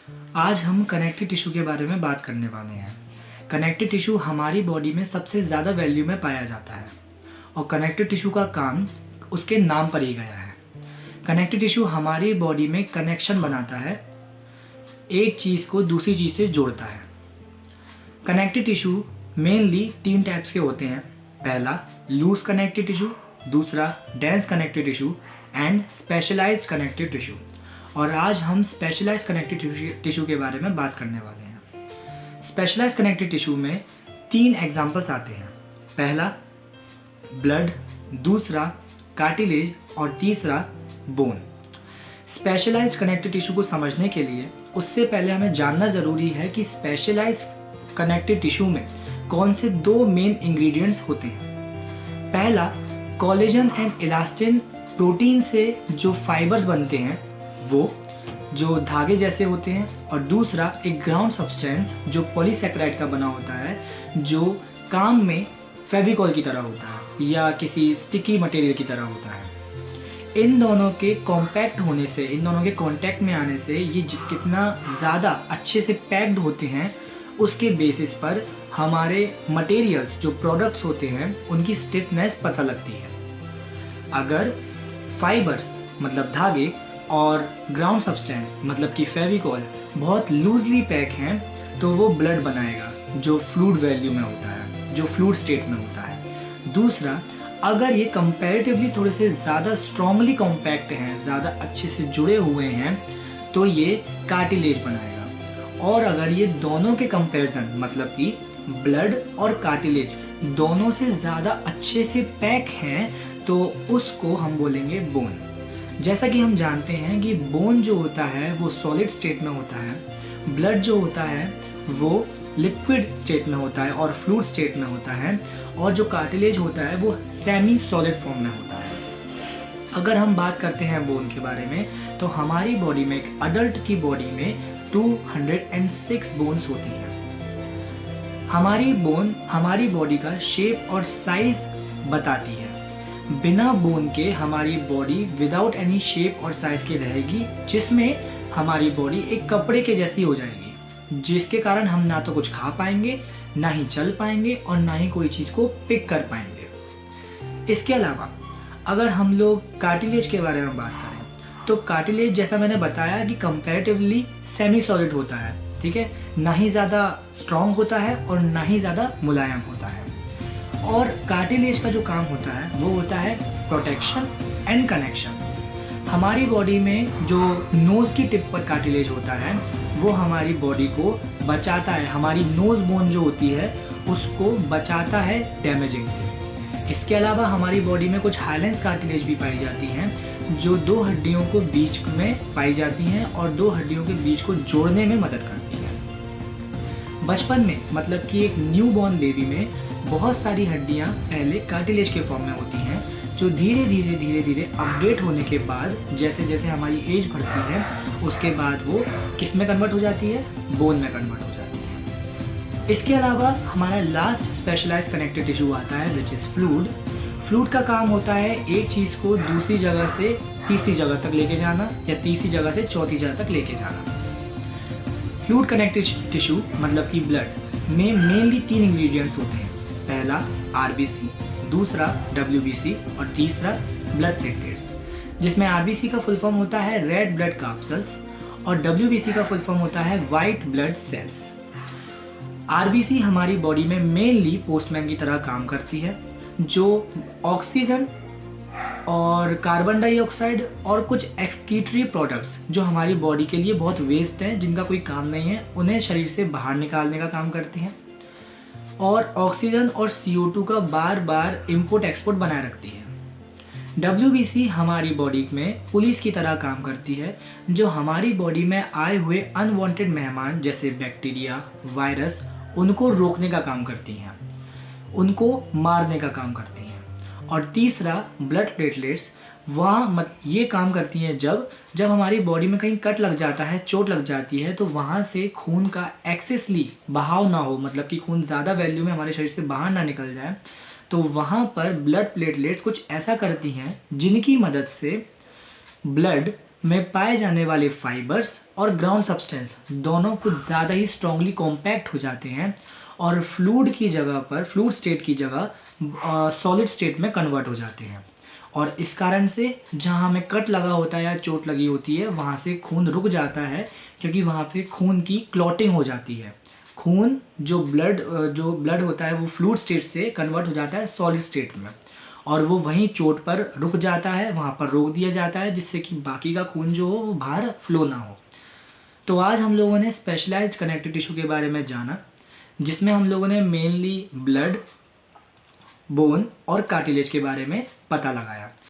आज हम connective tissue के बारे में बात करने वाले हैं। कनेक्टिव टिश्यू हमारी बॉडी में सबसे ज़्यादा वैल्यू में पाया जाता है और कनेक्टिव टिश्यू का काम उसके नाम पर ही गया है। कनेक्टिव टिश्यू हमारी बॉडी में कनेक्शन बनाता है, एक चीज़ को दूसरी चीज़ से जोड़ता है। कनेक्टिव टिश्यू मेनली 3 टाइप्स के होते हैं। पहला लूज कनेक्टिव टिश्यू, दूसरा dense connective tissue and specialised connective tissue. और आज हम स्पेशलाइज्ड कनेक्टिव टिश्यू के बारे में बात करने वाले हैं। स्पेशलाइज्ड कनेक्टिव टिश्यू में 3 एग्जाम्पल्स आते हैं। पहला ब्लड, दूसरा कार्टिलेज और तीसरा बोन। स्पेशलाइज्ड कनेक्टिव टिश्यू को समझने के लिए उससे पहले हमें जानना ज़रूरी है कि स्पेशलाइज्ड कनेक्टिव टिश्यू में कौन से 2 मेन इंग्रेडिएंट्स होते हैं। पहला कोलेजन एंड इलास्टिन प्रोटीन से जो फाइबर्स बनते हैं वो जो धागे जैसे होते हैं, और दूसरा एक ग्राउंड सब्सटेंस जो पॉलीसैकेराइड का बना होता है, जो काम में फेविकॉल की तरह होता है या किसी स्टिकी मटेरियल की तरह होता है। इन दोनों के कॉम्पैक्ट होने से, इन दोनों के कांटेक्ट में आने से ये कितना ज़्यादा अच्छे से पैक्ड होते हैं, उसके बेसिस पर हमारे मटेरियल्स जो प्रोडक्ट्स होते हैं उनकी स्टिफनेस पता लगती है। अगर फाइबर्स मतलब धागे और ग्राउंड सब्सटेंस मतलब कि फेविकॉल बहुत लूजली पैक हैं तो वो ब्लड बनाएगा जो फ्लूइड वैल्यू में होता है, जो फ्लूइड स्टेट में होता है। दूसरा, अगर ये कंपैरेटिवली थोड़े से ज़्यादा स्ट्रांगली कॉम्पैक्ट हैं, ज़्यादा अच्छे से जुड़े हुए हैं, तो ये कार्टिलेज बनाएगा। और अगर ये दोनों के कंपैरिजन मतलब कि ब्लड और कार्टिलेज दोनों से ज़्यादा अच्छे से पैक हैं तो उसको हम बोलेंगे बोन। जैसा कि हम जानते हैं कि बोन जो होता है वो सॉलिड स्टेट में होता है, ब्लड जो होता है वो लिक्विड स्टेट में होता है और फ्लूइड स्टेट में होता है, और जो कार्टिलेज होता है वो सेमी सॉलिड फॉर्म में होता है। अगर हम बात करते हैं बोन के बारे में तो हमारी बॉडी में, एक अडल्ट की बॉडी में 206 बोन्स होती हैं। हमारी बोन हमारी बॉडी का शेप और साइज बताती है। बिना बोन के हमारी बॉडी विदाउट एनी शेप और साइज के रहेगी, जिसमें हमारी बॉडी एक कपड़े के जैसी हो जाएगी, जिसके कारण हम ना तो कुछ खा पाएंगे, ना ही चल पाएंगे और ना ही कोई चीज़ को पिक कर पाएंगे। इसके अलावा अगर हम लोग कार्टिलेज के बारे में बात करें तो कार्टिलेज, जैसा मैंने बताया कि कंपैरेटिवली सेमी सॉलिड होता है, ठीक है, ना ही ज़्यादा स्ट्रॉन्ग होता है और ना ही ज़्यादा मुलायम होता है। और कार्टिलेज का जो काम होता है वो होता है प्रोटेक्शन एंड कनेक्शन। हमारी बॉडी में जो नोज़ की टिप पर कार्टिलेज होता है वो हमारी बॉडी को बचाता है, हमारी नोज़ बोन जो होती है उसको बचाता है डैमेजिंग से। इसके अलावा हमारी बॉडी में कुछ हाइलेंस कार्टिलेज भी पाई जाती हैं जो 2 हड्डियों को बीच में पाई जाती हैं और 2 हड्डियों के बीच को जोड़ने में मदद करती हैं। बचपन में मतलब कि एक न्यू बॉर्न बेबी में बहुत सारी हड्डियां पहले कार्टिलेज के फॉर्म में होती हैं, जो धीरे धीरे अपडेट होने के बाद जैसे जैसे हमारी एज बढ़ती है उसके बाद वो किस में कन्वर्ट हो जाती है, बोन में कन्वर्ट हो जाती है। इसके अलावा हमारा लास्ट स्पेशलाइज्ड कनेक्टिव टिश्यू आता है विच इज़ फ्लूइड। फ्लूइड का काम होता है एक चीज़ को दूसरी जगह से तीसरी जगह तक लेके जाना या तीसरी जगह से चौथी जगह तक लेके जाना। फ्लूइड कनेक्टिव टिश्यू मतलब कि ब्लड में मेनली 3 इंग्रेडिएंट्स होते हैं। पहला आरबीसी, दूसरा डब्ल्यूबीसी और तीसरा ब्लड प्लेटलेट्स, जिसमें आरबीसी का फुल फॉर्म होता है रेड ब्लड कार्पल्स और डब्ल्यूबीसी का फुल फॉर्म होता है वाइट ब्लड सेल्स। आरबीसी हमारी बॉडी में मेनली पोस्टमैन की तरह काम करती है, जो ऑक्सीजन और कार्बन डाइऑक्साइड और कुछ एक्सक्रीटरी प्रोडक्ट्स जो हमारी बॉडी के लिए बहुत वेस्ट हैं, जिनका कोई काम नहीं है, उन्हें शरीर से बाहर निकालने का काम करती हैं, और ऑक्सीजन और CO2 का बार बार इंपोर्ट एक्सपोर्ट बनाए रखती है। WBC हमारी बॉडी में पुलिस की तरह काम करती है, जो हमारी बॉडी में आए हुए अनवांटेड मेहमान जैसे बैक्टीरिया, वायरस, उनको रोकने का काम करती हैं, उनको मारने का काम करती हैं। और तीसरा ब्लड प्लेटलेट्स वहाँ ये काम करती हैं जब हमारी बॉडी में कहीं कट लग जाता है, चोट लग जाती है, तो वहाँ से खून का एक्सेसली बहाव ना हो, मतलब कि खून ज़्यादा वैल्यू में हमारे शरीर से बाहर ना निकल जाए, तो वहाँ पर ब्लड प्लेटलेट्स कुछ ऐसा करती हैं जिनकी मदद से ब्लड में पाए जाने वाले फाइबर्स और ग्राउंड सब्सटेंस दोनों कुछ ज़्यादा ही स्ट्रांगली कॉम्पैक्ट हो जाते हैं और फ्लूइड स्टेट की जगह सॉलिड स्टेट में कन्वर्ट हो जाते हैं। और इस कारण से जहाँ हमें कट लगा होता है या चोट लगी होती है वहाँ से खून रुक जाता है, क्योंकि वहाँ पे खून की क्लॉटिंग हो जाती है। खून जो ब्लड होता है वो फ्लूइड स्टेट से कन्वर्ट हो जाता है सॉलिड स्टेट में, और वो वहीं चोट पर रुक जाता है, वहाँ पर रोक दिया जाता है, जिससे कि बाकी का खून जो हो वो बाहर फ्लो ना हो। तो आज हम लोगों ने स्पेशलाइज्ड कनेक्टिव टिश्यू के बारे में जाना, जिसमें हम लोगों ने मेनली ब्लड, बोन और कार्टिलेज के बारे में पता लगाया।